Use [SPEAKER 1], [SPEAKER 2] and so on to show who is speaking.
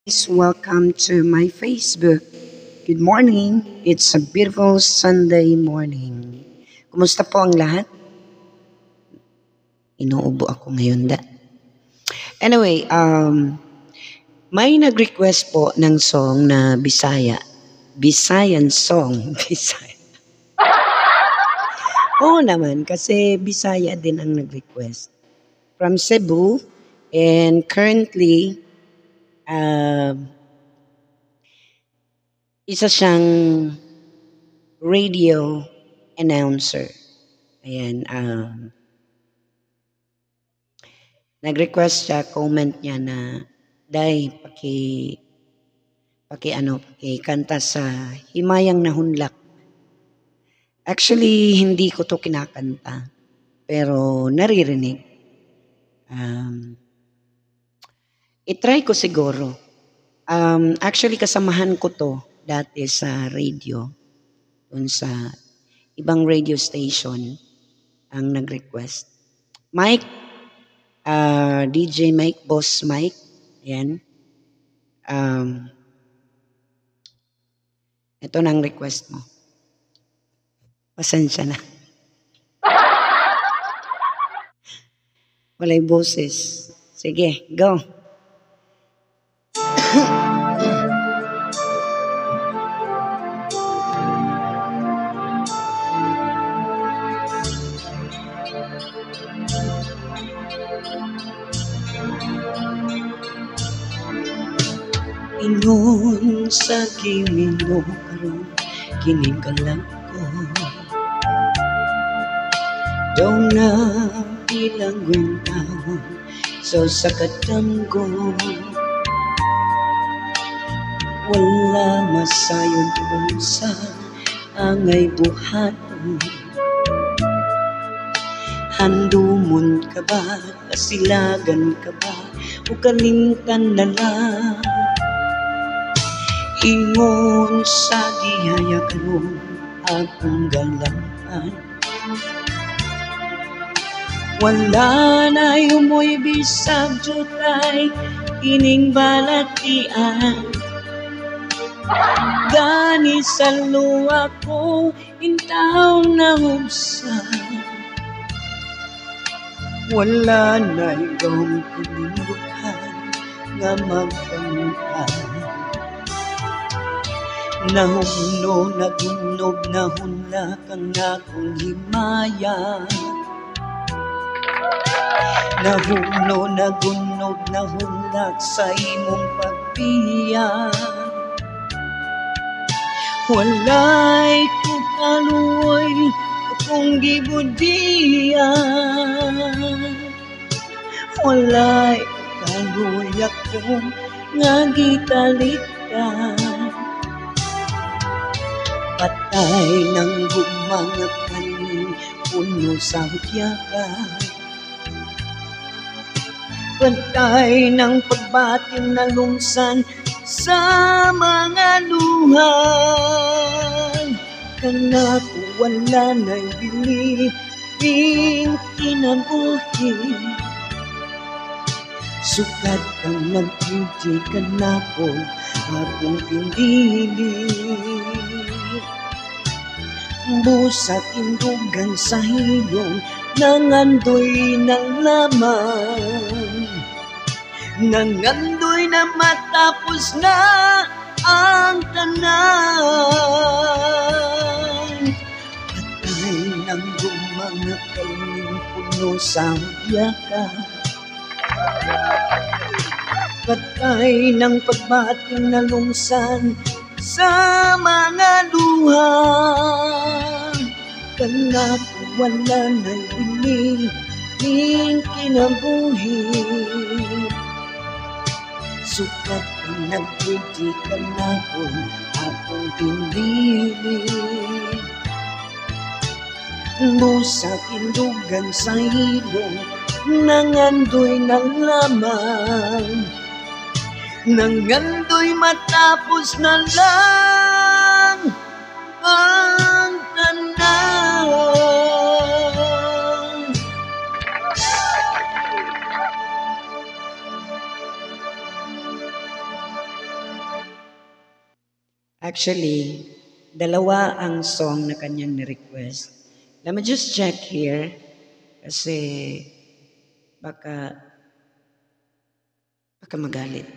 [SPEAKER 1] Guys, welcome to my Facebook. Good morning. It's a beautiful Sunday morning. Kumusta po ang lahat? Inuubo ako ngayon da. Anyway, may nag-request po ng song na Bisaya. Bisayan song. Bisaya. Oo naman, kasi Bisaya din ang nag-request. From Cebu, and currently, isa siyang radio announcer. Ayan, nag-request siya, comment niya na, Day, paki kanta sa Himayang Nahunlak. Actually, hindi ko to kinakanta, pero naririnig. I-try ko siguro. Actually, kasamahan ko to dati sa radio, dun sa ibang radio station ang nag-request. Mike, DJ Mike, Boss Mike, ayan. Ito na ang request mo. Pasensya na. Walay boses. Sige, go. Ingon sa kimin mo karon kinigalang ko daw na ilang gwentahon so sa kadamgo wala masayod kung sa angay buhaton handumon ka ba kasilagan ka ba o kalimtan na lang ingon sa gihaya karon akong galangan wala na umoy bisag jutay ining balatian gani sa luwa ko intaw na hubsan wala na igong kumindukan nga magpangutang nahumno nagunob na hunlak ang akong himaya nahumno nagunob na hunlak sa imong pagbiya walay ko kaluoy akong gibudiya walay kaluoy akong nga gitalikdan patay ng gumangap kaning puno sa hutyakan patay ng pagbatin na lungsan sa mga luhan kanako wala na'y bilibing kinabuhi sukat kang nagputi kanako akong pinili busa tindugan sa hilong nangandoy ng lamang nangandoy na matapos na ang tanan patay ng gumanga kaling puno sa hudyakan patay ng pagbating na lungsan sa mga luha kanako wala na'y bilibing kinabuhi sukat ang nagputi kanako akong pinili busa tindugan sa ilong nangandoy na lamang nangandoy matapos na lang ang tanan Actually, dalawa ang song na kanyang ni-request. Let me just check here kasi baka magalit.